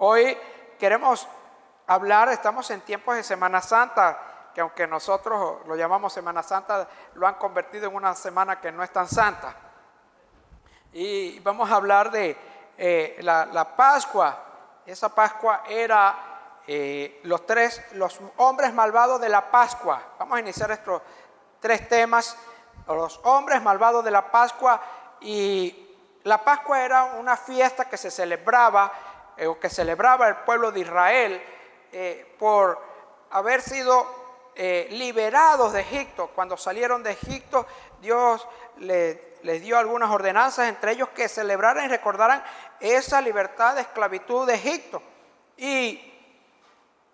Hoy queremos hablar, estamos en tiempos de Semana Santa, que aunque nosotros lo llamamos Semana Santa, lo han convertido en una semana que no es tan santa. Y vamos a hablar de la Pascua. Esa Pascua era los hombres malvados de la Pascua. Vamos a iniciar estos tres temas. Los hombres malvados de la Pascua. Y la Pascua era una fiesta que se celebraba, o que celebraba el pueblo de Israel por haber sido liberados de Egipto. Cuando salieron de Egipto, Dios les dio algunas ordenanzas, entre ellos que celebraran y recordaran esa libertad de esclavitud de Egipto.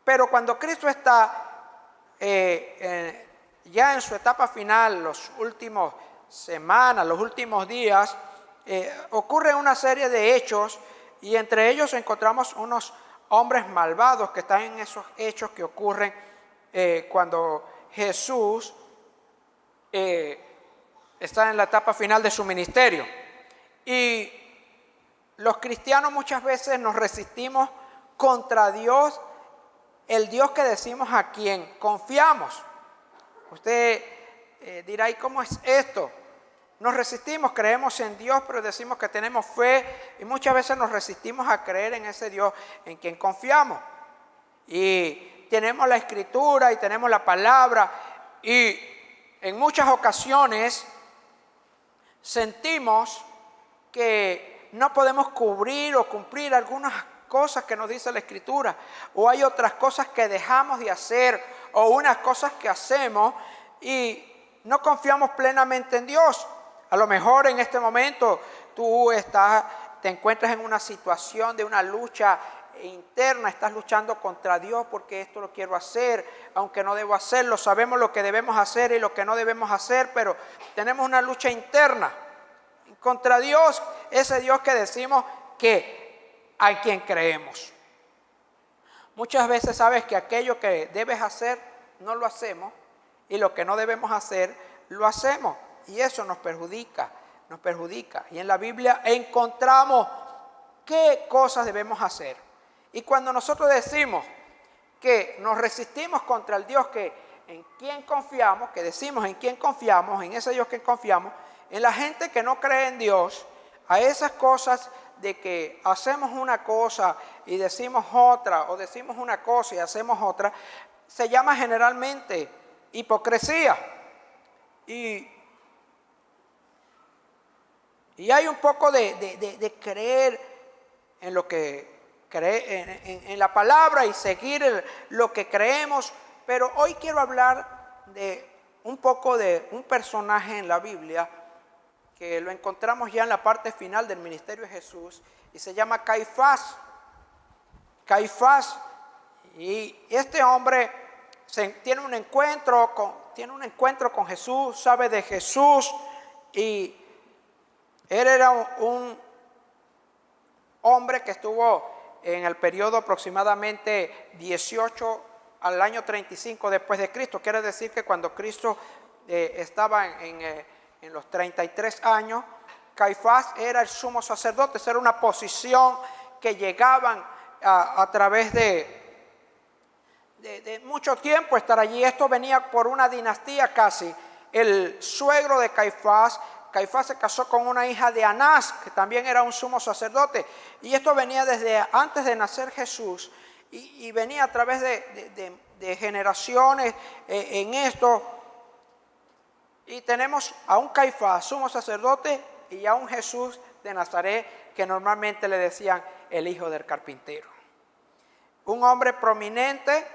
Pero cuando Cristo está ya en su etapa final, los últimos semanas, los últimos días, ocurre una serie de hechos, y entre ellos encontramos unos hombres malvados que están en esos hechos que ocurren cuando Jesús está en la etapa final de su ministerio. Y los cristianos muchas veces nos resistimos contra Dios, el Dios que decimos a quien confiamos. Usted dirá, ¿y cómo es esto? Nos resistimos, creemos en Dios, pero decimos que tenemos fe, y muchas veces nos resistimos a creer en ese Dios en quien confiamos. Y tenemos la Escritura y tenemos la palabra, y en muchas ocasiones sentimos que no podemos cubrir o cumplir algunas cosas que nos dice la Escritura, o hay otras cosas que dejamos de hacer, o unas cosas que hacemos y no confiamos plenamente en Dios. A lo mejor en este momento tú te encuentras en una situación de una lucha interna, estás luchando contra Dios porque esto lo quiero hacer, aunque no debo hacerlo. Sabemos lo que debemos hacer y lo que no debemos hacer, pero tenemos una lucha interna contra Dios, ese Dios que decimos que a quien creemos. Muchas veces sabes que aquello que debes hacer no lo hacemos, y lo que no debemos hacer lo hacemos, y eso nos perjudica. Y en la Biblia encontramos qué cosas debemos hacer. Y cuando nosotros decimos que nos resistimos contra el Dios en quien confiamos, que decimos en quien confiamos, en ese Dios que confiamos, en la gente que no cree en Dios, a esas cosas de que hacemos una cosa y decimos otra, o decimos una cosa y hacemos otra, se llama generalmente hipocresía. Y hay un poco de creer en lo que en la palabra y seguir lo que creemos. Pero hoy quiero hablar de un poco de un personaje en la Biblia que lo encontramos ya en la parte final del ministerio de Jesús, y se llama Caifás. Y este hombre tiene un encuentro con Jesús, sabe de Jesús, y él era un hombre que estuvo en el periodo aproximadamente 18 al año 35 después de Cristo. Quiere decir que cuando Cristo estaba en los 33 años, Caifás era el sumo sacerdote. Esa era una posición que llegaban a través de mucho tiempo estar allí. Esto venía por una dinastía casi. El suegro de Caifás se casó con una hija de Anás, que también era un sumo sacerdote. Y esto venía desde antes de nacer Jesús, y venía a través de generaciones en esto. Y tenemos a un Caifás, sumo sacerdote, y a un Jesús de Nazaret, que normalmente le decían el hijo del carpintero. Un hombre prominente,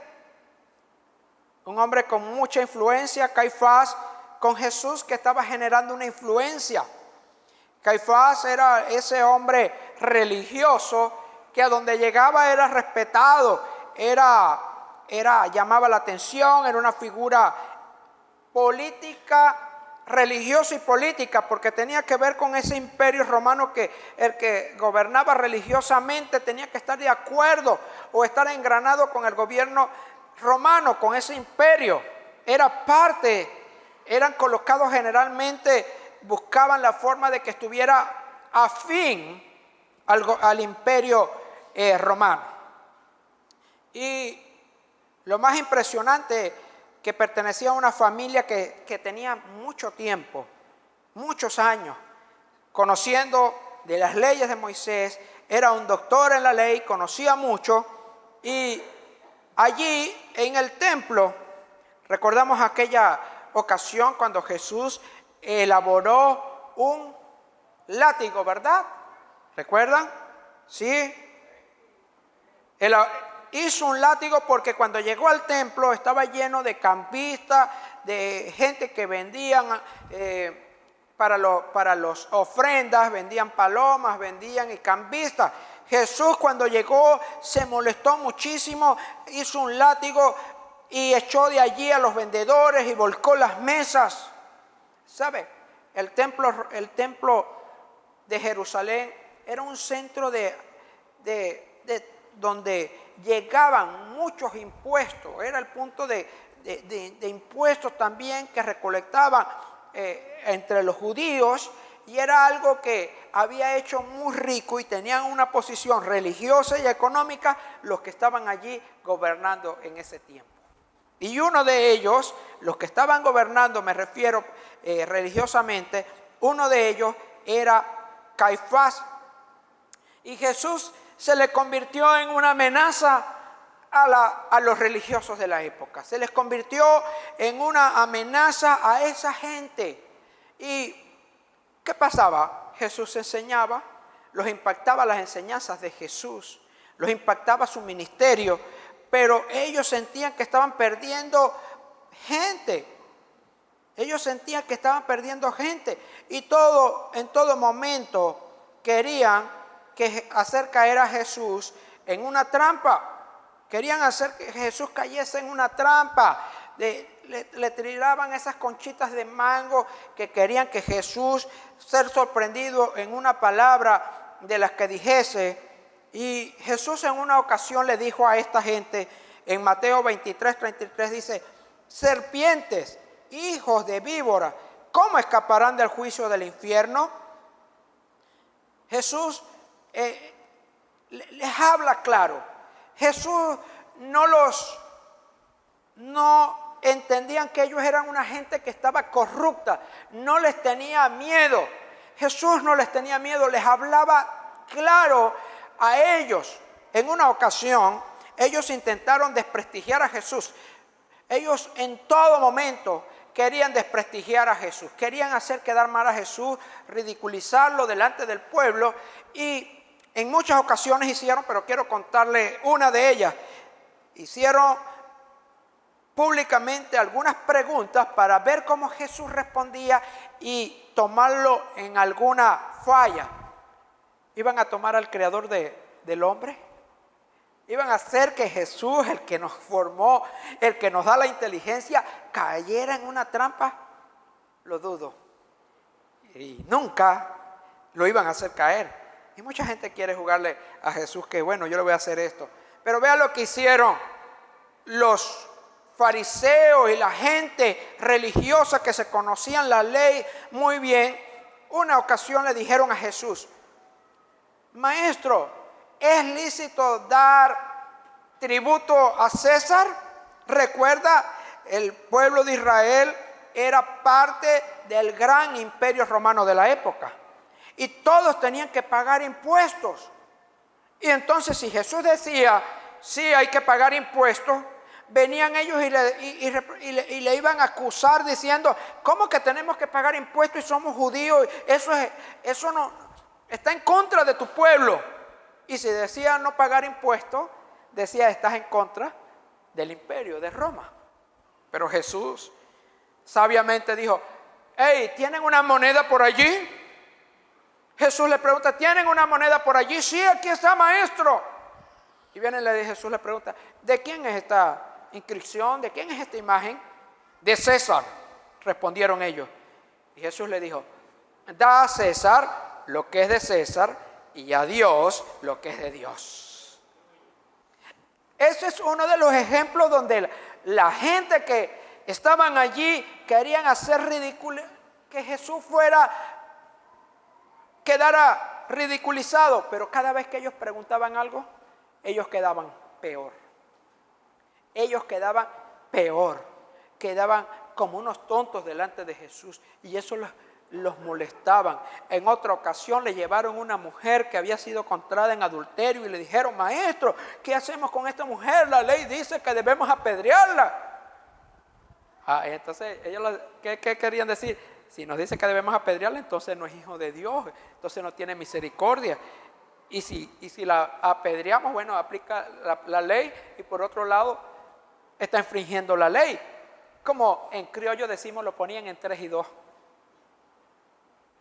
un hombre con mucha influencia, Caifás, con Jesús que estaba generando una influencia. Caifás era ese hombre religioso que a donde llegaba era respetado, llamaba la atención, era una figura política, religiosa y política, porque tenía que ver con ese imperio romano, que el que gobernaba religiosamente tenía que estar de acuerdo o estar engranado con el gobierno romano, con ese imperio. Eran colocados generalmente, buscaban la forma de que estuviera afín al imperio romano. Y lo más impresionante, que pertenecía a una familia que tenía mucho tiempo, muchos años, conociendo de las leyes de Moisés, era un doctor en la ley, conocía mucho, y allí en el templo, recordamos aquella ocasión cuando Jesús elaboró un látigo, ¿verdad? ¿Recuerdan? Sí. Él hizo un látigo porque cuando llegó al templo estaba lleno de campistas, de gente que vendían para las ofrendas, vendían palomas, vendían y cambistas. Jesús cuando llegó se molestó muchísimo, hizo un látigo y echó de allí a los vendedores y volcó las mesas. ¿Sabe? El templo de Jerusalén era un centro donde llegaban muchos impuestos. Era el punto de impuestos también que recolectaban entre los judíos, y era algo que había hecho muy rico y tenían una posición religiosa y económica los que estaban allí gobernando en ese tiempo. Y uno de ellos, los que estaban gobernando, me refiero religiosamente, uno de ellos era Caifás. Y Jesús se le convirtió en una amenaza a los religiosos de la época. Se les convirtió en una amenaza a esa gente. ¿Y qué pasaba? Jesús enseñaba, los impactaba las enseñanzas de Jesús, los impactaba su ministerio, pero ellos sentían que estaban perdiendo gente. Ellos sentían que estaban perdiendo gente, y en todo momento querían hacer caer a Jesús en una trampa. Querían hacer que Jesús cayese en una trampa. Le tiraban esas conchitas de mango, que querían que Jesús ser sorprendido en una palabra de las que dijese. Y Jesús en una ocasión le dijo a esta gente, en Mateo 23:33 dice: serpientes, hijos de víbora, ¿cómo escaparán del juicio del infierno? Jesús les habla claro. Jesús no entendían que ellos eran una gente que estaba corrupta, no les tenía miedo. Jesús no les tenía miedo, les hablaba claro a ellos. En una ocasión, ellos intentaron desprestigiar a Jesús. Ellos en todo momento querían desprestigiar a Jesús, querían hacer quedar mal a Jesús, ridiculizarlo delante del pueblo, y en muchas ocasiones hicieron, pero quiero contarle una de ellas. Hicieron públicamente algunas preguntas para ver cómo Jesús respondía y tomarlo en alguna falla. ¿Iban a tomar al creador del hombre? ¿Iban a hacer que Jesús, el que nos formó, el que nos da la inteligencia, cayera en una trampa? Lo dudo. Y nunca lo iban a hacer caer. Y mucha gente quiere jugarle a Jesús que, bueno, yo le voy a hacer esto. Pero vea lo que hicieron los fariseos y la gente religiosa que se conocían la ley muy bien. Una ocasión le dijeron a Jesús: maestro, ¿es lícito dar tributo a César? Recuerda, el pueblo de Israel era parte del gran imperio romano de la época, y todos tenían que pagar impuestos. Y entonces, si Jesús decía, sí, hay que pagar impuestos, venían ellos y le iban a acusar diciendo: ¿cómo que tenemos que pagar impuestos y somos judíos? Eso no está en contra de tu pueblo. Y si decía no pagar impuestos, decía: estás en contra del imperio de Roma. Pero Jesús sabiamente dijo: hey, ¿tienen una moneda por allí? Jesús le pregunta: ¿tienen una moneda por allí? Sí, aquí está, maestro. Y Jesús le pregunta: ¿de quién es esta inscripción? ¿De quién es esta imagen? De César, respondieron ellos. Y Jesús le dijo: da a César lo que es de César, y a Dios lo que es de Dios. Ese es uno de los ejemplos donde la gente que estaban allí querían hacer ridículo, que Jesús quedara ridiculizado, pero cada vez que ellos preguntaban algo, ellos quedaban peor. ellos quedaban peor, quedaban como unos tontos delante de Jesús, y eso los molestaban. En otra ocasión le llevaron una mujer que había sido encontrada en adulterio y le dijeron: maestro, ¿qué hacemos con esta mujer? La ley dice que debemos apedrearla. Entonces ellos, ¿qué querían decir? Si nos dice que debemos apedrearla, entonces no es hijo de Dios, entonces no tiene misericordia. Y si la apedreamos, bueno, aplica la ley, y por otro lado está infringiendo la ley. Como en criollo decimos, lo ponían en 3 y 2.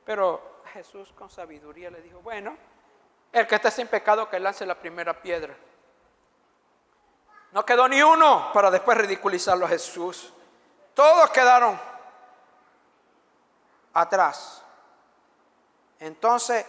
Pero Jesús con sabiduría le dijo: bueno, el que esté sin pecado que lance la primera piedra. No quedó ni uno para después ridiculizarlo a Jesús. Todos quedaron atrás. Entonces,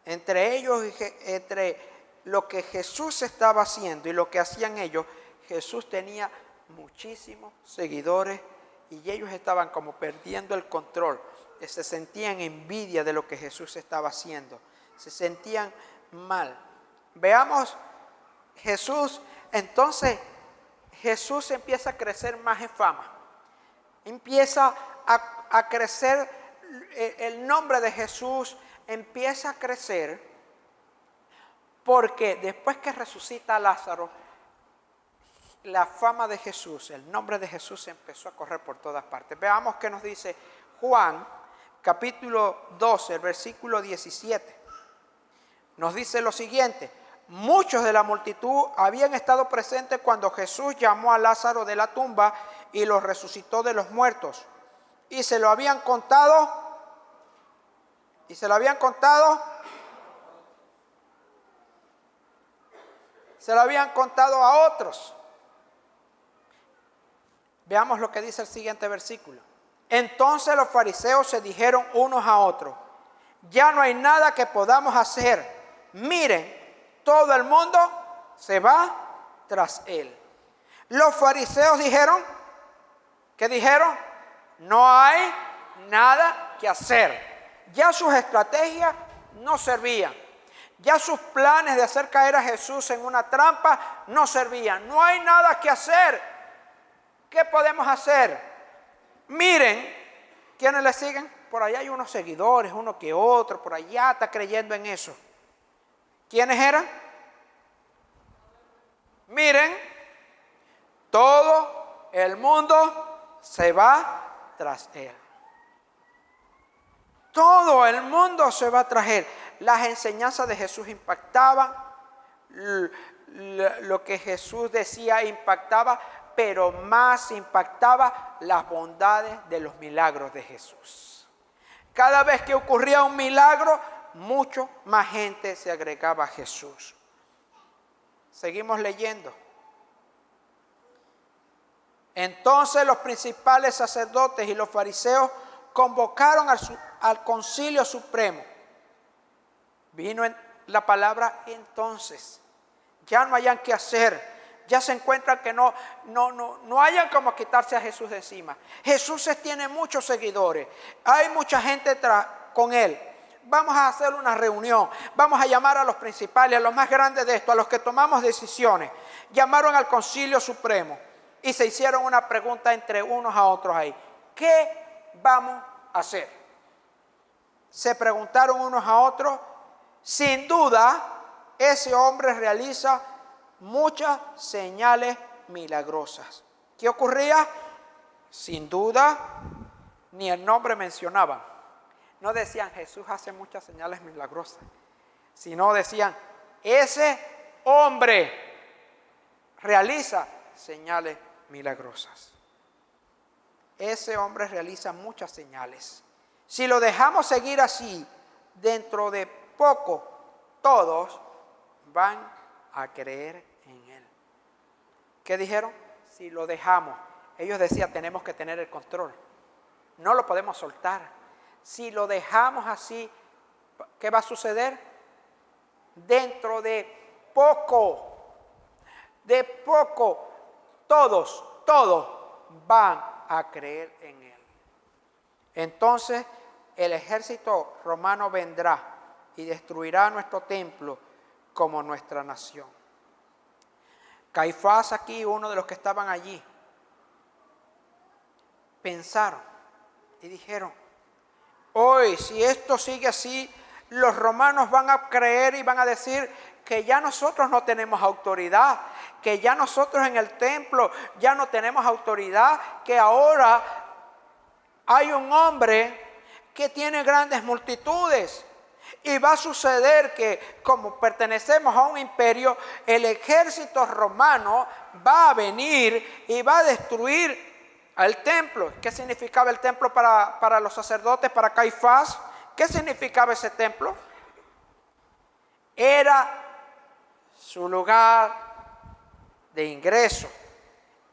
entre ellos, entre lo que Jesús estaba haciendo y lo que hacían ellos, Jesús tenía muchísimos seguidores y ellos estaban como perdiendo el control. Se sentían envidia de lo que Jesús estaba haciendo. Se sentían mal. Veamos Jesús. Entonces Jesús empieza a crecer más en fama. Empieza a crecer el nombre de Jesús. Empieza a crecer porque después que resucita a Lázaro, la fama de Jesús, el nombre de Jesús empezó a correr por todas partes. Veamos qué nos dice Juan, capítulo 12, el versículo 17. Nos dice lo siguiente: muchos de la multitud habían estado presentes cuando Jesús llamó a Lázaro de la tumba y lo resucitó de los muertos. Y se lo habían contado. Se lo habían contado a otros. Veamos lo que dice el siguiente versículo. Entonces los fariseos se dijeron unos a otros: ya no hay nada que podamos hacer. Miren, todo el mundo se va tras él. Los fariseos dijeron, ¿qué dijeron? No hay nada que hacer. Ya sus estrategias no servían. Ya sus planes de hacer caer a Jesús en una trampa no servían. No hay nada que hacer. ¿Qué podemos hacer? Miren, ¿quiénes le siguen? Por allá hay unos seguidores, uno que otro, por allá está creyendo en eso. ¿Quiénes eran? Miren, todo el mundo se va tras él. Todo el mundo se va tras él. Las enseñanzas de Jesús impactaban, lo que Jesús decía impactaba, pero más impactaba las bondades de los milagros de Jesús. Cada vez que ocurría un milagro, mucho más gente se agregaba a Jesús. Seguimos leyendo. Entonces los principales sacerdotes y los fariseos convocaron al concilio supremo. Vino en la palabra entonces. Ya no hayan qué hacer. Ya se encuentran que no hayan como quitarse a Jesús de encima. Jesús tiene muchos seguidores. Hay mucha gente con él. Vamos a hacer una reunión. Vamos a llamar a los principales, a los más grandes de esto, a los que tomamos decisiones. Llamaron al concilio supremo y se hicieron una pregunta entre unos a otros ahí. ¿Qué vamos a hacer? Se preguntaron unos a otros. Sin duda, ese hombre realiza muchas señales milagrosas. ¿Qué ocurría? Sin duda, ni el nombre mencionaban. No decían Jesús hace muchas señales milagrosas, sino decían ese hombre realiza señales milagrosas. Ese hombre realiza muchas señales. Si lo dejamos seguir así, dentro de poco todos van a creer en él. ¿Qué dijeron? Si lo dejamos. Ellos decían, tenemos que tener el control. No lo podemos soltar. Si lo dejamos así, ¿qué va a suceder? Dentro de poco, todos van a creer en él. Entonces, el ejército romano vendrá y destruirá nuestro templo como nuestra nación. Caifás aquí, uno de los que estaban allí, pensaron y dijeron: hoy, si esto sigue así, los romanos van a creer y van a decir que ya nosotros no tenemos autoridad, que ya nosotros en el templo ya no tenemos autoridad, que ahora hay un hombre que tiene grandes multitudes. Y va a suceder que, como pertenecemos a un imperio, el ejército romano va a venir y va a destruir al templo. ¿Qué significaba el templo para los sacerdotes, para Caifás? ¿Qué significaba ese templo? Era su lugar de ingreso.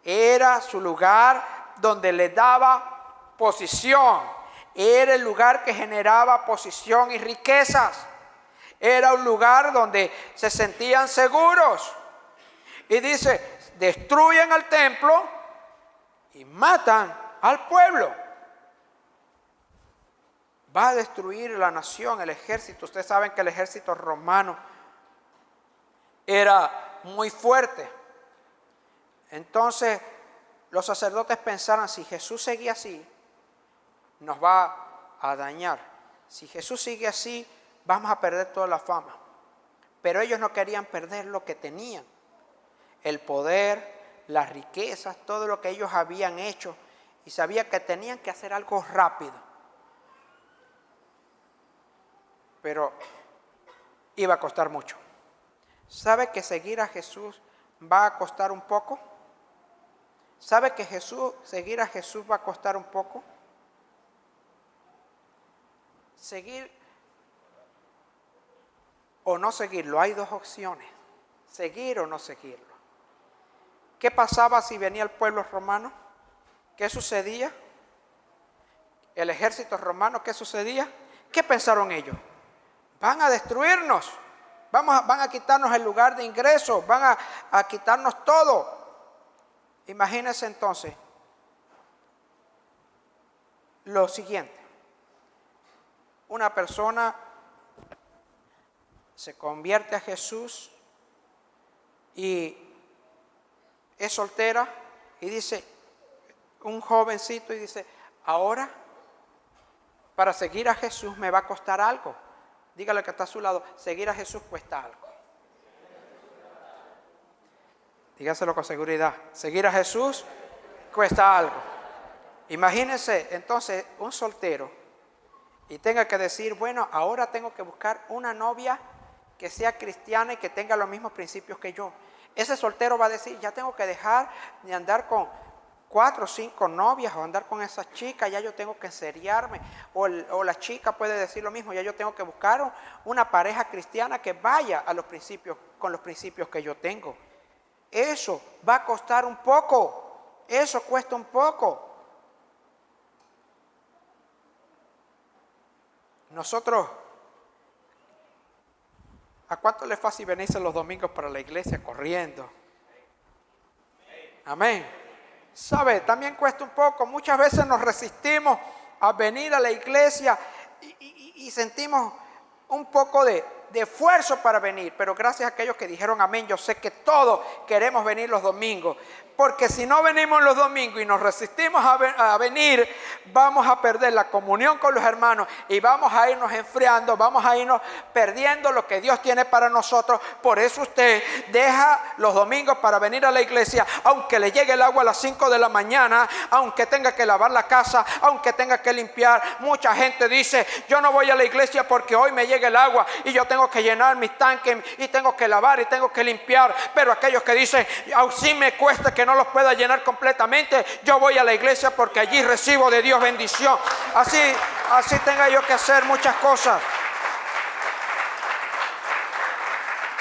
Era su lugar donde le daba posición. Era el lugar que generaba posición y riquezas. Era un lugar donde se sentían seguros. Y dice: destruyen al templo y matan al pueblo. Va a destruir la nación, el ejército. Ustedes saben que el ejército romano era muy fuerte. Entonces los sacerdotes pensaron: si Jesús seguía así, nos va a dañar. Si Jesús sigue así, vamos a perder toda la fama. Pero ellos no querían perder lo que tenían: el poder, las riquezas, todo lo que ellos habían hecho. Y sabían que tenían que hacer algo rápido. Pero iba a costar mucho. ¿Sabe que seguir a Jesús va a costar un poco? ¿Sabe que seguir a Jesús va a costar un poco? Seguir o no seguirlo, hay dos opciones: seguir o no seguirlo. ¿Qué pasaba si venía el pueblo romano? ¿Qué sucedía? El ejército romano, ¿qué sucedía? ¿Qué pensaron ellos? Van a destruirnos, van a quitarnos el lugar de ingreso, van a quitarnos todo. Imagínense entonces lo siguiente: una persona se convierte a Jesús y es soltera, y dice, un jovencito, y dice: ahora para seguir a Jesús me va a costar algo. Dígale que está a su lado: seguir a Jesús cuesta algo. Dígaselo con seguridad: seguir a Jesús cuesta algo. Imagínense entonces un soltero y tenga que decir: bueno, ahora tengo que buscar una novia que sea cristiana y que tenga los mismos principios que yo. Ese soltero va a decir: ya tengo que dejar de andar con 4 o 5 novias o andar con esas chicas, ya yo tengo que enseriarme. O la chica puede decir lo mismo: ya yo tengo que buscar una pareja cristiana que vaya a los principios, con los principios que yo tengo. Eso va a costar un poco, eso cuesta un poco. Nosotros, ¿a cuánto les fácil venirse los domingos para la iglesia corriendo? Amén. ¿Sabe? También cuesta un poco. Muchas veces nos resistimos a venir a la iglesia y sentimos un poco de esfuerzo para venir. Pero gracias a aquellos que dijeron amén, yo sé que todos queremos venir los domingos. Porque si no venimos los domingos y nos resistimos a venir, vamos a perder la comunión con los hermanos y vamos a irnos enfriando, vamos a irnos perdiendo lo que Dios tiene para nosotros. Por eso usted deja los domingos para venir a la iglesia, aunque le llegue el agua a las 5 de la mañana, aunque tenga que lavar la casa, aunque tenga que limpiar. Mucha gente dice: yo no voy a la iglesia porque hoy me llega el agua y yo tengo que llenar mis tanques y tengo que lavar y tengo que limpiar. Pero aquellos que dicen: así me cuesta que no los pueda llenar completamente, yo voy a la iglesia porque allí recibo de Dios bendición. Así tenga yo que hacer muchas cosas.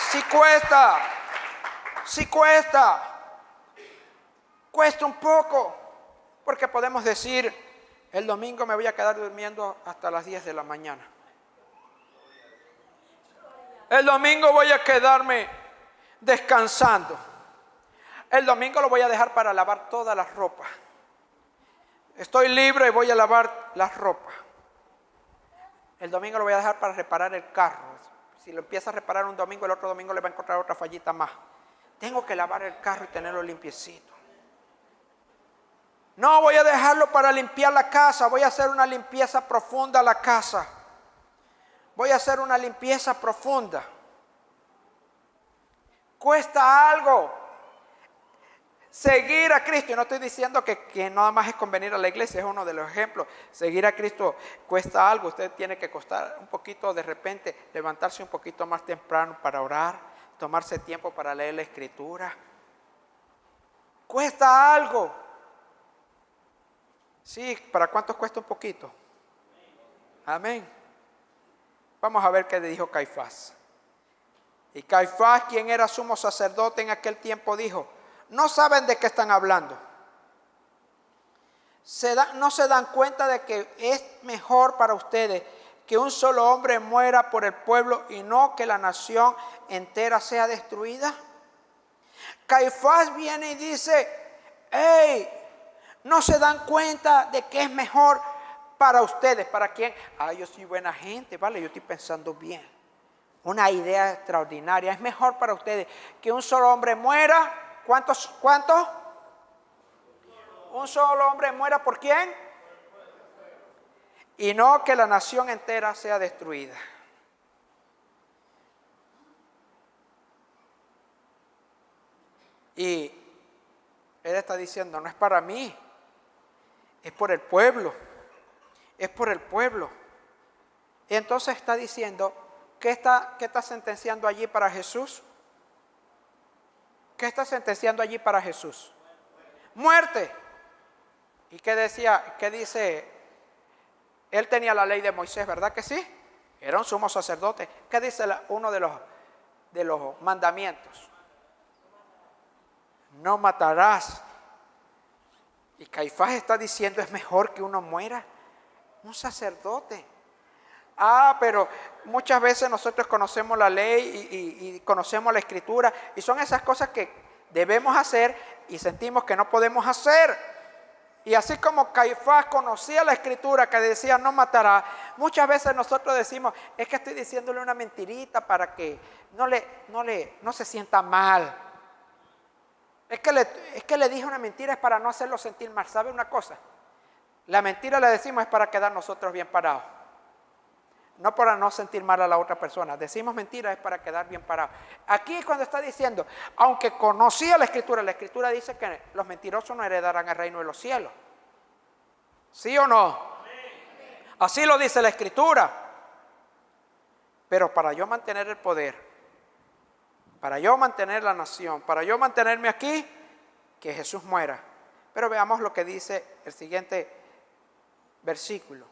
Sí cuesta un poco, porque podemos decir: el domingo me voy a quedar durmiendo hasta las 10 de la mañana. El domingo voy a quedarme descansando. El domingo lo voy a dejar para lavar todas las ropas. Estoy libre y voy a lavar las ropas. El domingo lo voy a dejar para reparar el carro. Si lo empieza a reparar un domingo, el otro domingo le va a encontrar otra fallita más. Tengo que lavar el carro y tenerlo limpiecito. No voy a dejarlo para limpiar la casa. Voy a hacer una limpieza profunda a la casa. Voy a hacer una limpieza profunda. Cuesta algo seguir a Cristo. Y no estoy diciendo que nada más es convenir a la iglesia. Es uno de los ejemplos. Seguir a Cristo cuesta algo. Usted tiene que costar un poquito, de repente levantarse un poquito más temprano para orar. Tomarse tiempo para leer la Escritura. Cuesta algo. Sí, ¿para cuántos cuesta un poquito? Amén. Vamos a ver qué le dijo Caifás. Y Caifás, quien era sumo sacerdote en aquel tiempo, dijo: no saben de qué están hablando. No se dan cuenta de que es mejor para ustedes que un solo hombre muera por el pueblo y no que la nación entera sea destruida. Caifás viene y dice: hey, ¿no se dan cuenta de que es mejor para ustedes? ¿Para quién? Yo soy buena gente, vale, yo estoy pensando bien. Una idea extraordinaria. Es mejor para ustedes que un solo hombre muera. ¿Cuántos? Un solo hombre muera, ¿por quién? Y no que la nación entera sea destruida. Y él está diciendo: no es para mí. Es por el pueblo. Es por el pueblo. Y entonces está diciendo, ¿qué está sentenciando allí para Jesús? ¿Qué está sentenciando allí para Jesús? Muerte. ¿Y qué decía? ¿Qué dice? Él tenía la ley de Moisés, ¿verdad que sí? Era un sumo sacerdote. ¿Qué dice uno de los mandamientos? No matarás. Y Caifás está diciendo: es mejor que uno muera. Un sacerdote. Pero muchas veces nosotros conocemos la ley y conocemos la Escritura. Y son esas cosas que debemos hacer y sentimos que no podemos hacer. Y así como Caifás conocía la Escritura que decía no matará, muchas veces nosotros decimos: es que estoy diciéndole una mentirita para que no se sienta mal. Es que le dije una mentira es para no hacerlo sentir mal. ¿Sabe una cosa? La mentira le decimos es para quedar nosotros bien parados. No para no sentir mal a la otra persona. Decimos mentira es para quedar bien parados. Aquí es cuando está diciendo, aunque conocía la Escritura dice que los mentirosos no heredarán el reino de los cielos. ¿Sí o no? Así lo dice la Escritura. Pero para yo mantener el poder, para yo mantener la nación, para yo mantenerme aquí, que Jesús muera. Pero veamos lo que dice el siguiente versículo.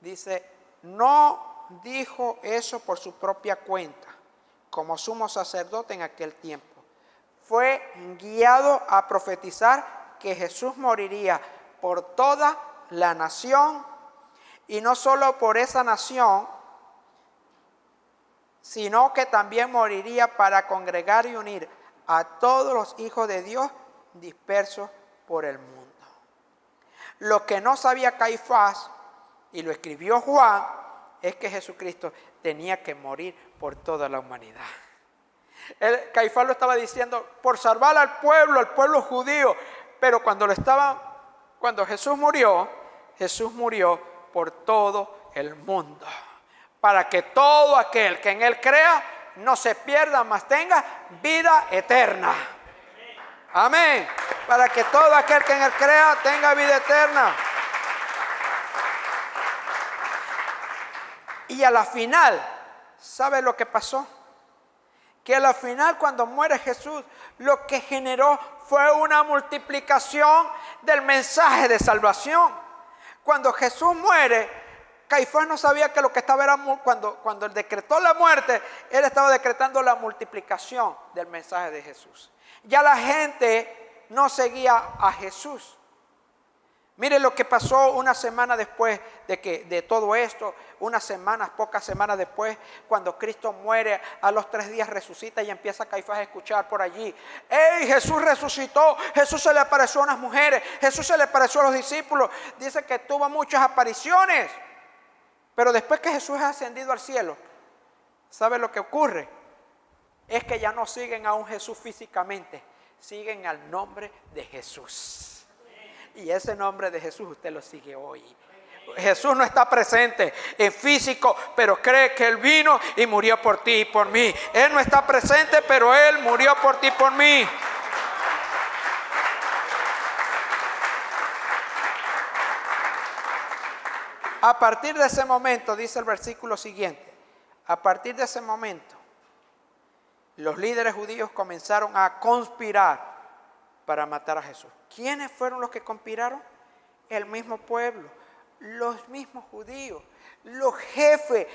Dice: no dijo eso por su propia cuenta, como sumo sacerdote en aquel tiempo. Fue guiado a profetizar que Jesús moriría por toda la nación, y no solo por esa nación, sino que también moriría para congregar y unir a todos los hijos de Dios dispersos por el mundo. Lo que no sabía Caifás, y lo escribió Juan, es que Jesucristo tenía que morir por toda la humanidad. Caifás lo estaba diciendo por salvar al pueblo judío, pero cuando Jesús murió por todo el mundo, para que todo aquel que en él crea no se pierda, mas tenga vida eterna. Amén. Para que todo aquel que en él crea tenga vida eterna. Y a la final, ¿sabe lo que pasó? Que a la final, cuando muere Jesús, lo que generó fue una multiplicación del mensaje de salvación. Cuando Jesús muere, Caifás no sabía que lo que estaba era, cuando él decretó la muerte, él estaba decretando la multiplicación del mensaje de Jesús. Ya la gente no seguía a Jesús. Mire lo que pasó una semana después de todo esto, pocas semanas después, cuando Cristo muere, a los 3 días resucita y empieza Caifás a escuchar por allí: ¡Ey, Jesús resucitó! Jesús se le apareció a unas mujeres, Jesús se le apareció a los discípulos. Dice que tuvo muchas apariciones. Pero después que Jesús es ascendido al cielo, ¿sabe lo que ocurre? es que ya no siguen a un Jesús físicamente, siguen al nombre de Jesús. Y ese nombre de Jesús usted lo sigue hoy. Jesús no está presente en físico, pero cree que Él vino y murió por ti y por mí. Él no está presente, pero Él murió por ti y por mí. A partir de ese momento, dice el versículo siguiente, a partir de ese momento, los líderes judíos comenzaron a conspirar para matar a Jesús. ¿Quiénes fueron los que conspiraron? El mismo pueblo, los mismos judíos, los jefes.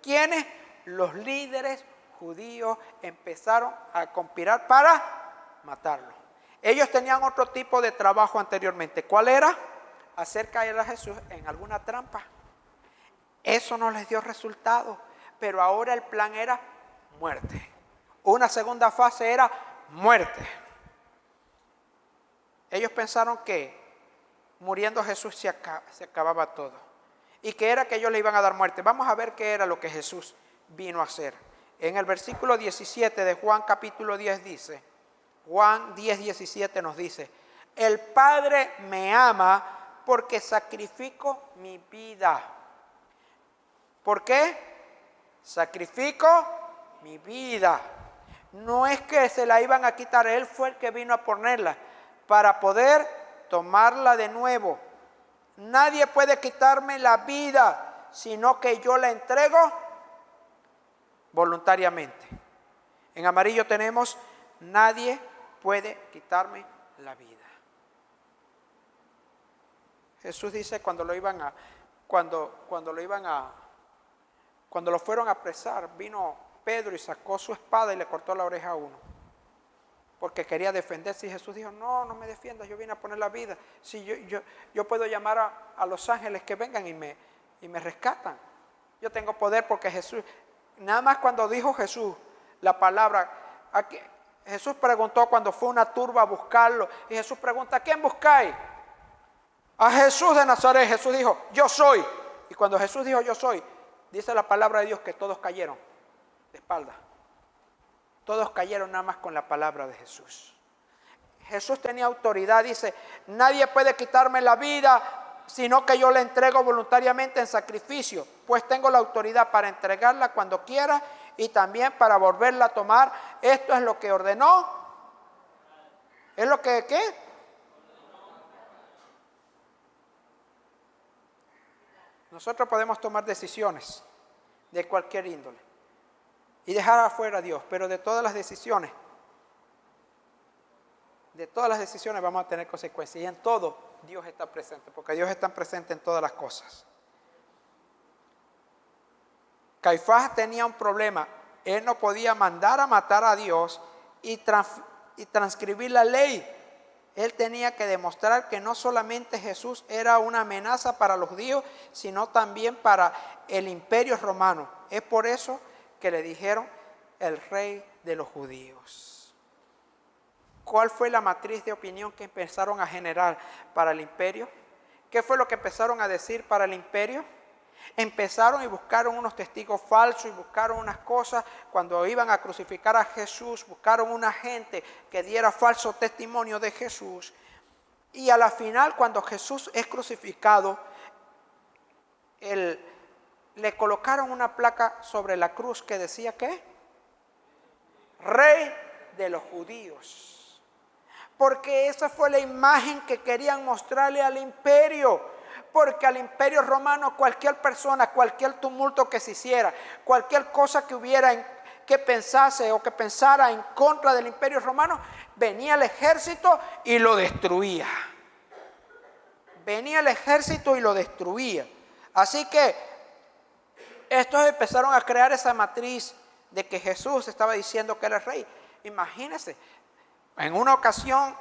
¿Quiénes? Los líderes judíos empezaron a conspirar para matarlo. Ellos tenían otro tipo de trabajo anteriormente. ¿Cuál era? Hacer caer a Jesús en alguna trampa. Eso no les dio resultado, pero ahora el plan era muerte. Una segunda fase era muerte. Ellos pensaron que muriendo Jesús se acababa todo y que era que ellos le iban a dar muerte. Vamos a ver qué era lo que Jesús vino a hacer. En el versículo 17 de Juan capítulo 10 dice, Juan 10:17 nos dice, el Padre me ama porque sacrifico mi vida. ¿Por qué? Sacrifico mi vida. No es que se la iban a quitar, Él fue el que vino a ponerla para poder tomarla de nuevo. Nadie puede quitarme la vida, sino que yo la entrego voluntariamente. En amarillo tenemos, nadie puede quitarme la vida. Jesús dice cuando lo fueron a apresar, vino Pedro y sacó su espada y le cortó la oreja a uno, porque quería defenderse. Y Jesús dijo, no me defiendas, yo vine a poner la vida. Si yo puedo llamar a los ángeles que vengan y me rescatan. Yo tengo poder porque Jesús, nada más cuando dijo Jesús la palabra, Jesús preguntó cuando fue una turba a buscarlo, y Jesús pregunta, ¿a quién buscáis? A Jesús de Nazaret. Jesús dijo, yo soy. Y cuando Jesús dijo, yo soy, dice la palabra de Dios que todos cayeron de espalda. Todos cayeron nada más con la palabra de Jesús. Jesús tenía autoridad, dice, nadie puede quitarme la vida, sino que yo la entrego voluntariamente en sacrificio, pues tengo la autoridad para entregarla cuando quiera y también para volverla a tomar. Esto es lo que ordenó. ¿Es lo que qué? Nosotros podemos tomar decisiones de cualquier índole y dejar afuera a Dios, pero de todas las decisiones vamos a tener consecuencias, y en todo Dios está presente, porque Dios está presente en todas las cosas. Caifás tenía un problema. Él no podía mandar a matar a Dios y transcribir la ley. Él tenía que demostrar que no solamente Jesús era una amenaza para los judíos, sino también para el imperio romano. Es por eso que le dijeron el rey de los judíos. ¿Cuál fue la matriz de opinión que empezaron a generar para el imperio? ¿Qué fue lo que empezaron a decir para el imperio? Empezaron y buscaron unos testigos falsos y buscaron unas cosas. Cuando iban a crucificar a Jesús, buscaron una gente que diera falso testimonio de Jesús. Y a la final, cuando Jesús es crucificado, le colocaron una placa sobre la cruz que decía ¿qué? Rey de los judíos. Porque esa fue la imagen que querían mostrarle al imperio. Porque al imperio romano cualquier persona, cualquier tumulto que se hiciera, cualquier cosa que hubiera que pensase o que pensara en contra del imperio romano, venía el ejército y lo destruía. Venía el ejército y lo destruía. Así que estos empezaron a crear esa matriz de que Jesús estaba diciendo que era el rey. Imagínense, en una ocasión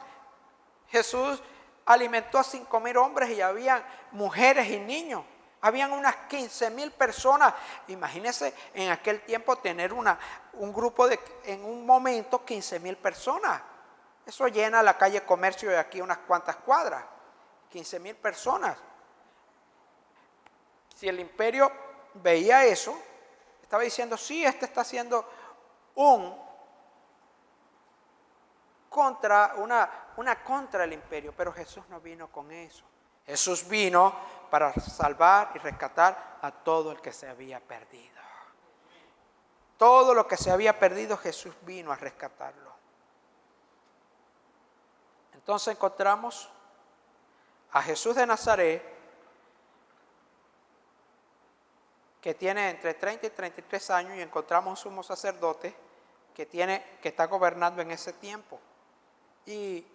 Jesús alimentó a 5,000 hombres y habían mujeres y niños. Habían unas 15,000 personas. Imagínense en aquel tiempo tener un grupo de, en un momento, 15,000 personas. Eso llena la calle Comercio de aquí unas cuantas cuadras. 15,000 personas. Si el imperio veía eso, estaba diciendo, sí, este está haciendo un contra el imperio, pero Jesús no vino con eso. Jesús vino para salvar y rescatar a todo el que se había perdido. Todo lo que se había perdido, Jesús vino a rescatarlo. Entonces encontramos a Jesús de Nazaret, que tiene entre 30 y 33 años, y encontramos un sumo sacerdote que está gobernando en ese tiempo. Y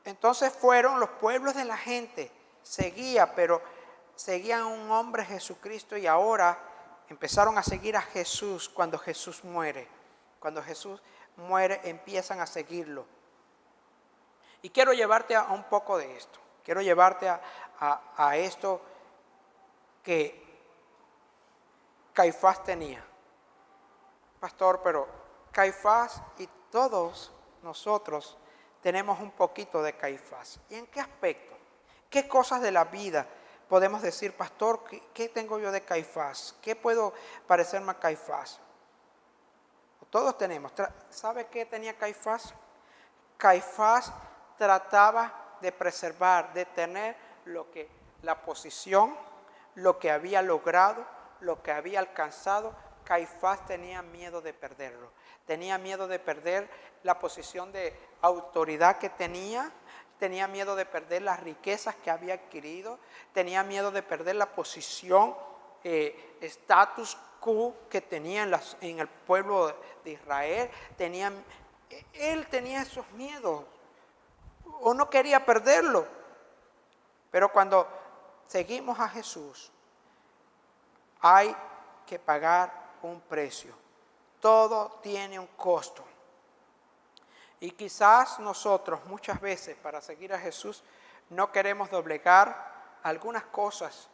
entonces fueron los pueblos de la gente, pero seguían a un hombre, Jesucristo, y ahora empezaron a seguir a Jesús cuando Jesús muere. Cuando Jesús muere, empiezan a seguirlo. Y quiero llevarte a un poco de esto. Quiero llevarte a esto que Caifás tenía. Pastor, pero Caifás y todos nosotros tenemos un poquito de Caifás. ¿Y en qué aspecto? ¿Qué cosas de la vida podemos decir, pastor, qué tengo yo de Caifás? ¿Qué puedo parecerme a Caifás? Todos tenemos. ¿Sabe qué tenía Caifás? Caifás trataba de preservar, de tener la posición, lo que había logrado, lo que había alcanzado. Caifás tenía miedo de perderlo. Tenía miedo de perder la posición de autoridad que tenía miedo de perder las riquezas que había adquirido, tenía miedo de perder la posición, status quo que tenía en el pueblo de Israel. Él tenía esos miedos, o no quería perderlo. Pero cuando seguimos a Jesús, hay que pagar un precio. Todo tiene un costo. Y quizás nosotros muchas veces para seguir a Jesús no queremos doblegar algunas cosas.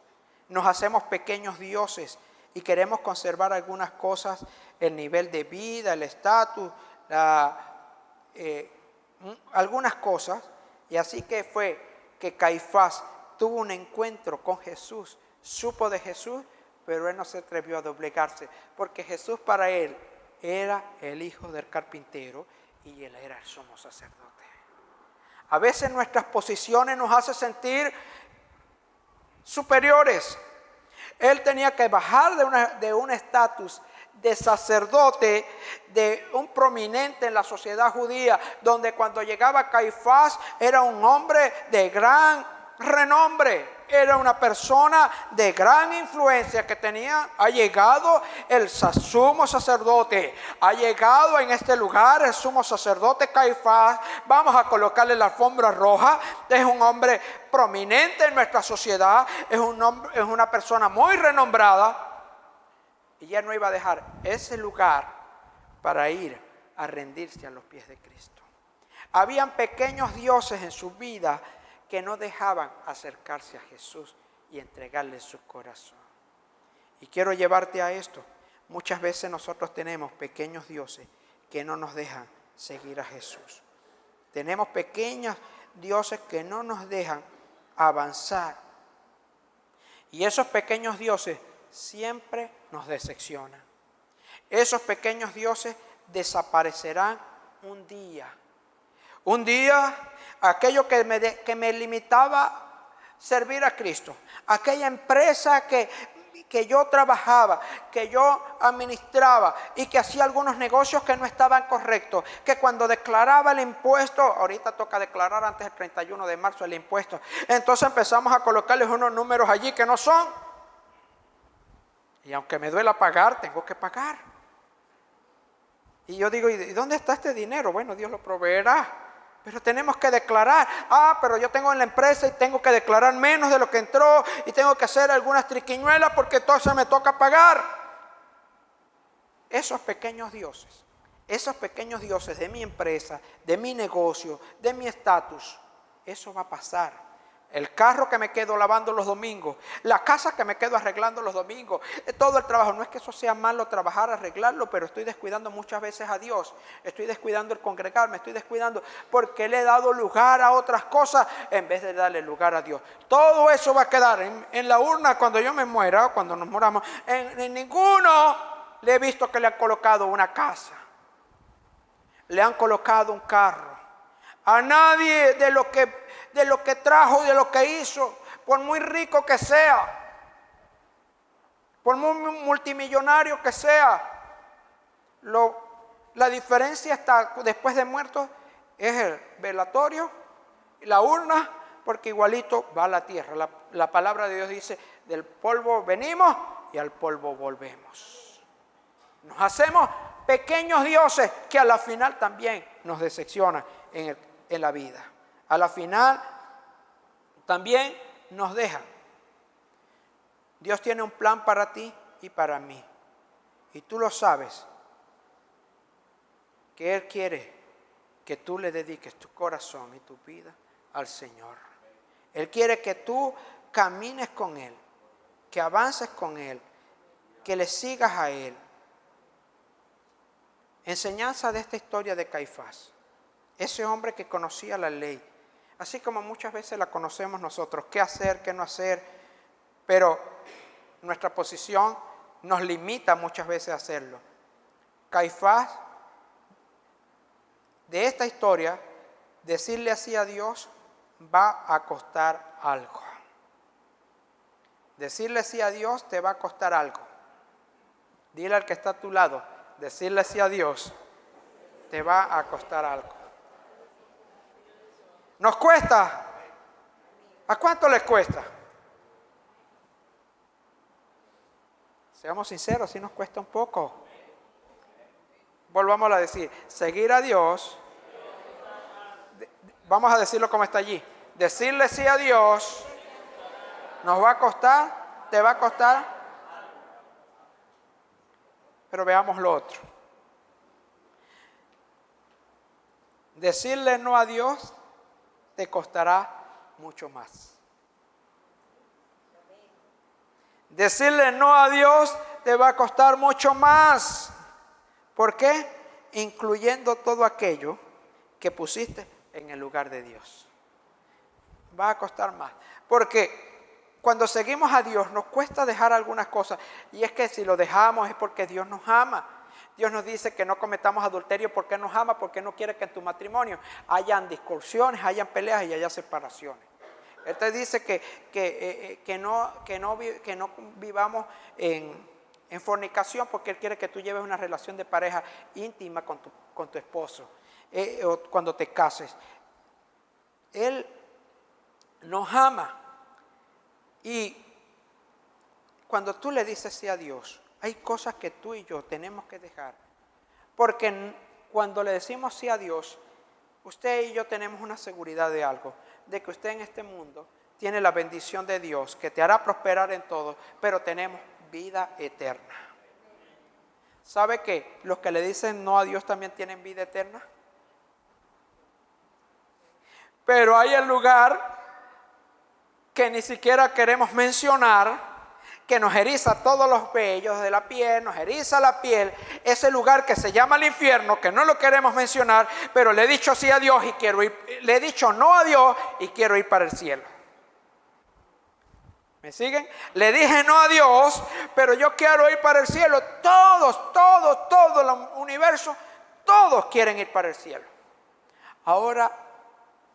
Nos hacemos pequeños dioses y queremos conservar algunas cosas, el nivel de vida, el estatus, algunas cosas. Y así que fue que Caifás tuvo un encuentro con Jesús, supo de Jesús, pero él no se atrevió a doblegarse, porque Jesús para él era el hijo del carpintero y él era el sumo sacerdote. A veces nuestras posiciones nos hacen sentir superiores. Él tenía que bajar de un estatus de sacerdote, de un prominente en la sociedad judía, donde cuando llegaba Caifás era un hombre de gran renombre. Era una persona de gran influencia que ha llegado el sumo sacerdote. Ha llegado en este lugar el sumo sacerdote Caifás. Vamos a colocarle la alfombra roja. Es un hombre prominente en nuestra sociedad. Es una persona muy renombrada. Y él no iba a dejar ese lugar para ir a rendirse a los pies de Cristo. Habían pequeños dioses en su vida que no dejaban acercarse a Jesús y entregarle su corazón. Y quiero llevarte a esto. Muchas veces nosotros tenemos pequeños dioses que no nos dejan seguir a Jesús. Tenemos pequeños dioses que no nos dejan avanzar. Y esos pequeños dioses siempre nos decepcionan. Esos pequeños dioses desaparecerán un día. Un día, aquello que me limitaba a servir a Cristo, aquella empresa que yo trabajaba, que yo administraba y que hacía algunos negocios que no estaban correctos, que cuando declaraba el impuesto, ahorita toca declarar antes del 31 de marzo el impuesto, entonces empezamos a colocarles unos números allí que no son, y aunque me duela pagar, tengo que pagar. Y yo digo, ¿y dónde está este dinero? Bueno, Dios lo proveerá. Pero tenemos que declarar, pero yo tengo en la empresa y tengo que declarar menos de lo que entró y tengo que hacer algunas triquiñuelas porque entonces me toca pagar. Esos pequeños dioses de mi empresa, de mi negocio, de mi estatus, eso va a pasar. El carro que me quedo lavando los domingos, la casa que me quedo arreglando los domingos, todo el trabajo. No es que eso sea malo trabajar, arreglarlo, pero estoy descuidando muchas veces a Dios. Estoy descuidando el congregarme, estoy descuidando porque le he dado lugar a otras cosas en vez de darle lugar a Dios. Todo eso va a quedar en la urna cuando yo me muera, o cuando nos moramos. En ninguno le he visto que le han colocado una casa, le han colocado un carro. A nadie de lo que trajo, de lo que hizo, por muy rico que sea, por muy multimillonario que sea, la diferencia está después de muerto es el velatorio, la urna, porque igualito va a la tierra. La palabra de Dios dice, del polvo venimos y al polvo volvemos. Nos hacemos pequeños dioses que a la final también nos decepcionan en la vida. A la final también nos dejan. Dios tiene un plan para ti y para mí. Y tú lo sabes, que Él quiere que tú le dediques tu corazón y tu vida al Señor. Él quiere que tú camines con Él, que avances con Él, que le sigas a Él. Enseñanza de esta historia de Caifás, ese hombre que conocía la ley, así como muchas veces la conocemos nosotros, qué hacer, qué no hacer, pero nuestra posición nos limita muchas veces a hacerlo. Caifás, de esta historia, decirle así a Dios va a costar algo. Decirle sí a Dios te va a costar algo. Dile al que está a tu lado, decirle sí a Dios te va a costar algo. ¿Nos cuesta? ¿A cuánto les cuesta? Seamos sinceros, sí nos cuesta un poco. Volvamos a decir, seguir a Dios, vamos a decirlo como está allí, decirle sí a Dios, nos va a costar, te va a costar, pero veamos lo otro. Decirle no a Dios te costará mucho más. Decirle no a Dios te va a costar mucho más. ¿Por qué? Incluyendo todo aquello que pusiste en el lugar de Dios. Va a costar más. Porque cuando seguimos a Dios nos cuesta dejar algunas cosas. Y es que si lo dejamos es porque Dios nos ama. Dios nos dice que no cometamos adulterio porque nos ama, porque no quiere que en tu matrimonio hayan discusiones, hayan peleas y haya separaciones. Él te dice que no vivamos en fornicación porque Él quiere que tú lleves una relación de pareja íntima con tu esposo o cuando te cases. Él nos ama y cuando tú le dices sí a Dios, hay cosas que tú y yo tenemos que dejar porque cuando le decimos sí a Dios, usted y yo tenemos una seguridad de algo, de que usted en este mundo tiene la bendición de Dios que te hará prosperar en todo, pero tenemos vida eterna. ¿Sabe que los que le dicen no a Dios también tienen vida eterna? Pero hay el lugar que ni siquiera queremos mencionar, que nos eriza todos los vellos de la piel, nos eriza la piel, ese lugar que se llama el infierno, que no lo queremos mencionar, pero le he dicho sí a Dios y quiero ir, le he dicho no a Dios y quiero ir para el cielo. ¿Me siguen? Le dije no a Dios, pero yo quiero ir para el cielo. Todo el universo, todos quieren ir para el cielo. Ahora,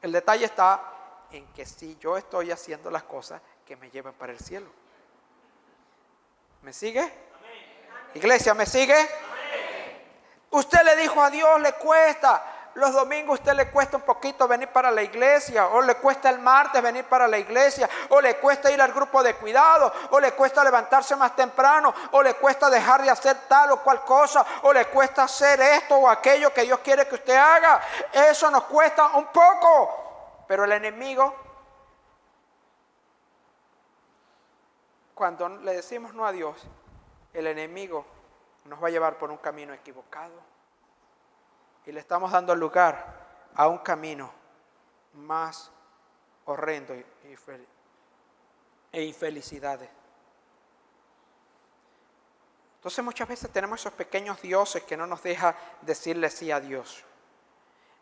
el detalle está en que si yo estoy haciendo las cosas que me llevan para el cielo. ¿Me sigue? Amén. Iglesia, ¿me sigue? Amén. Usted le dijo a Dios, le cuesta. Los domingos a usted le cuesta un poquito venir para la iglesia, o le cuesta el martes venir para la iglesia, o le cuesta ir al grupo de cuidado, o le cuesta levantarse más temprano, o le cuesta dejar de hacer tal o cual cosa, o le cuesta hacer esto o aquello que Dios quiere que usted haga. Eso nos cuesta un poco, pero el enemigo, cuando le decimos no a Dios, el enemigo nos va a llevar por un camino equivocado. Y le estamos dando lugar a un camino más horrendo e infelicidades. Entonces muchas veces tenemos esos pequeños dioses que no nos dejan decirle sí a Dios.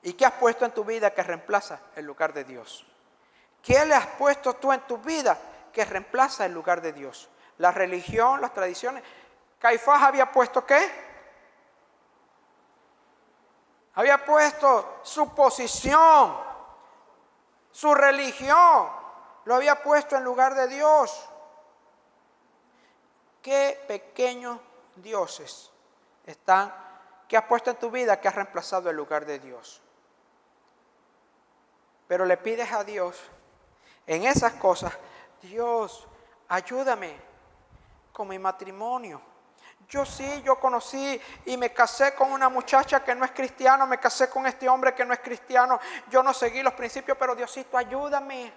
¿Y qué has puesto en tu vida que reemplaza el lugar de Dios? ¿Qué le has puesto tú en tu vida que reemplaza el lugar de Dios? La religión, las tradiciones. Caifás había puesto ¿qué? Había puesto su posición, su religión, lo había puesto en lugar de Dios. ¿Qué pequeños dioses están que has puesto en tu vida que has reemplazado el lugar de Dios? Pero le pides a Dios en esas cosas: Dios, ayúdame con mi matrimonio. Yo conocí y me casé con una muchacha que no es cristiana, me casé con este hombre que no es cristiano, yo no seguí los principios, pero Diosito, ayúdame.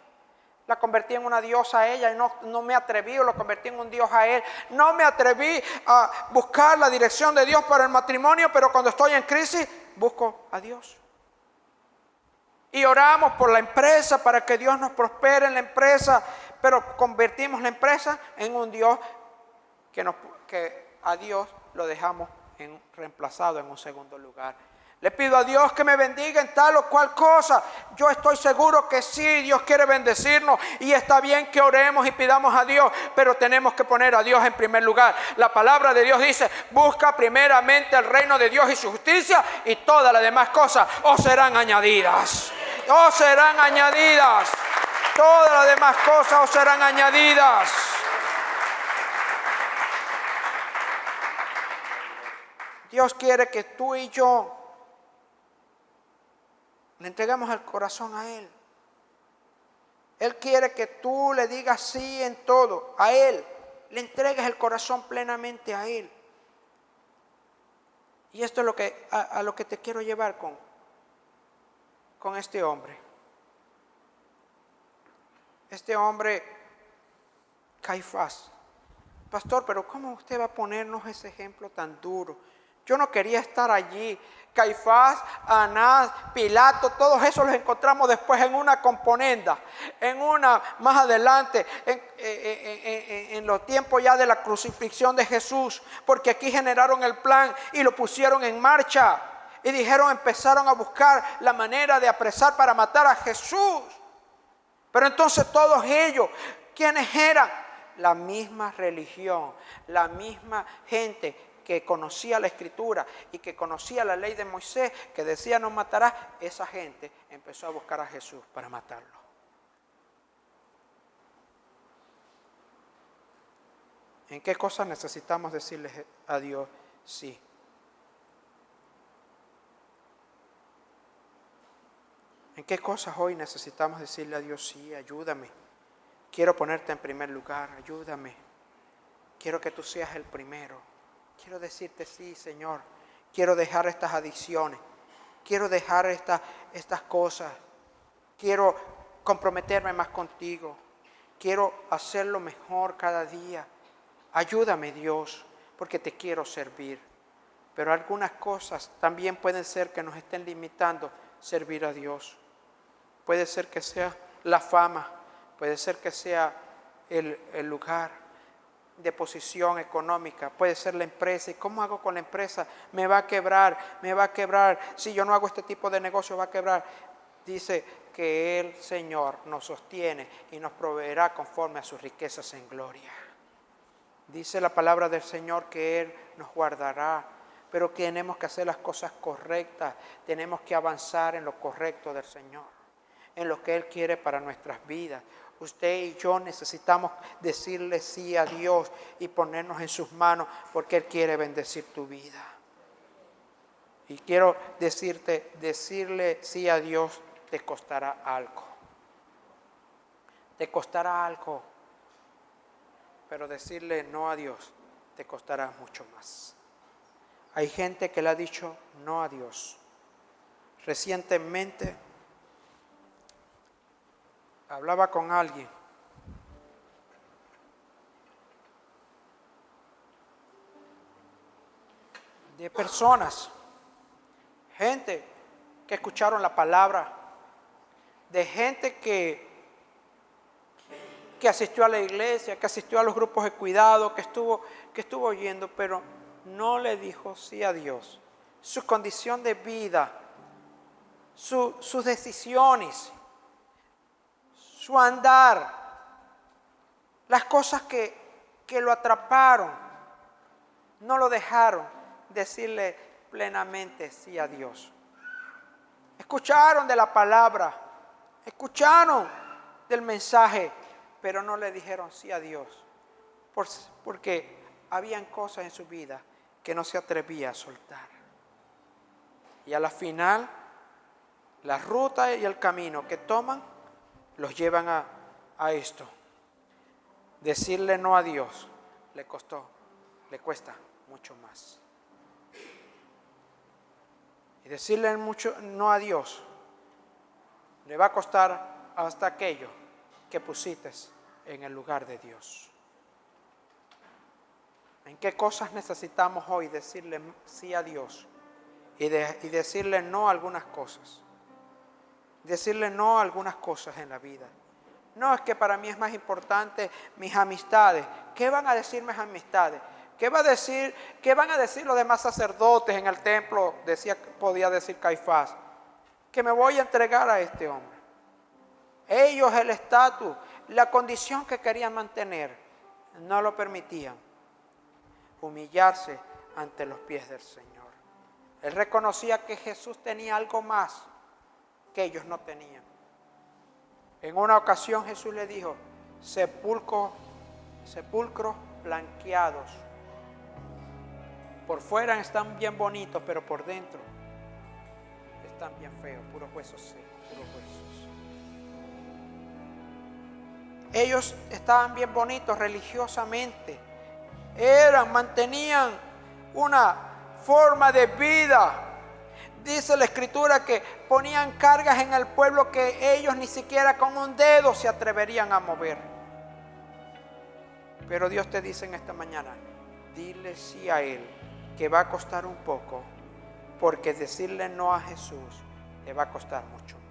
La convertí en una diosa a ella y no me atreví, o lo convertí en un dios a él. No me atreví a buscar la dirección de Dios para el matrimonio, pero cuando estoy en crisis, busco a Dios. Y oramos por la empresa para que Dios nos prospere en la empresa, pero convertimos la empresa en un Dios que a Dios lo dejamos reemplazado en un segundo lugar. Le pido a Dios que me bendiga en tal o cual cosa. Yo estoy seguro que sí, Dios quiere bendecirnos y está bien que oremos y pidamos a Dios, pero tenemos que poner a Dios en primer lugar. La palabra de Dios dice: busca primeramente el reino de Dios y su justicia, y todas las demás cosas os serán añadidas. Os serán añadidas. Todas las demás cosas os serán añadidas. Dios quiere que tú y yo le entregamos el corazón a Él. Él quiere que tú le digas sí en todo a Él. Le entregues el corazón plenamente a Él. Y esto es a lo que te quiero llevar con este hombre. Este hombre, Caifás. Pastor, pero ¿cómo usted va a ponernos ese ejemplo tan duro? Yo no quería estar allí. Caifás, Anás, Pilato, todos esos los encontramos después en una componenda, más adelante, en los tiempos ya de la crucifixión de Jesús, porque aquí generaron el plan y lo pusieron en marcha y empezaron a buscar la manera de apresar para matar a Jesús. Pero entonces todos ellos, ¿quiénes eran? La misma religión, la misma gente que conocía la Escritura y que conocía la ley de Moisés, que decía no matarás. Esa gente empezó a buscar a Jesús para matarlo. ¿En qué cosas necesitamos decirle a Dios sí? ¿En qué cosas hoy necesitamos decirle a Dios sí? Ayúdame. Quiero ponerte en primer lugar, ayúdame. Quiero que tú seas el primero. Quiero decirte sí, Señor. Quiero dejar estas adicciones. Quiero dejar estas cosas. Quiero comprometerme más contigo. Quiero hacerlo mejor cada día. Ayúdame, Dios, porque te quiero servir. Pero algunas cosas también pueden ser que nos estén limitando servir a Dios. Puede ser que sea la fama. Puede ser que sea el lugar de posición económica, puede ser la empresa. ¿Y cómo hago con la empresa? Me va a quebrar. Si yo no hago este tipo de negocio, va a quebrar. Dice que el Señor nos sostiene y nos proveerá conforme a sus riquezas en gloria. Dice la palabra del Señor que Él nos guardará, pero tenemos que hacer las cosas correctas, tenemos que avanzar en lo correcto del Señor, en lo que Él quiere para nuestras vidas. Usted y yo necesitamos decirle sí a Dios y ponernos en sus manos, porque Él quiere bendecir tu vida. Y quiero decirle sí a Dios te costará algo. Te costará algo. Pero decirle no a Dios te costará mucho más. Hay gente que le ha dicho no a Dios. Recientemente hablaba con alguien de personas, gente que escucharon la palabra, de gente que asistió a la iglesia, que asistió a los grupos de cuidado, que estuvo oyendo, pero no le dijo sí a Dios. Su condición de vida, sus decisiones, su andar, las cosas que lo atraparon, No lo dejaron decirle plenamente sí a Dios. Escucharon de la palabra, escucharon del mensaje, pero no le dijeron sí a Dios, porque habían cosas en su vida que no se atrevía a soltar. Y a la final, la ruta y el camino que toman los llevan a esto. Decirle no a Dios le cuesta mucho más. Y decirle no a Dios le va a costar hasta aquello que pusiste en el lugar de Dios. ¿En qué cosas necesitamos hoy decirle sí a Dios y decirle no a algunas cosas? Decirle no a algunas cosas en la vida. No, es que para mí es más importante mis amistades. ¿Qué van a decir mis amistades? ¿Qué van a decir los demás sacerdotes en el templo? Podía decir Caifás, que me voy a entregar a este hombre. Ellos, el estatus, la condición que querían mantener, no lo permitían humillarse ante los pies del Señor. Él reconocía que Jesús tenía algo más que ellos no tenían. En una ocasión Jesús le dijo, sepulcros blanqueados. Por fuera están bien bonitos, pero por dentro están bien feos, puros huesos secos, puros huesos. Ellos estaban bien bonitos religiosamente. Mantenían una forma de vida. Dice la Escritura que ponían cargas en el pueblo que ellos ni siquiera con un dedo se atreverían a mover. Pero Dios te dice en esta mañana, dile sí a Él, que va a costar un poco, porque decirle no a Jesús le va a costar mucho más.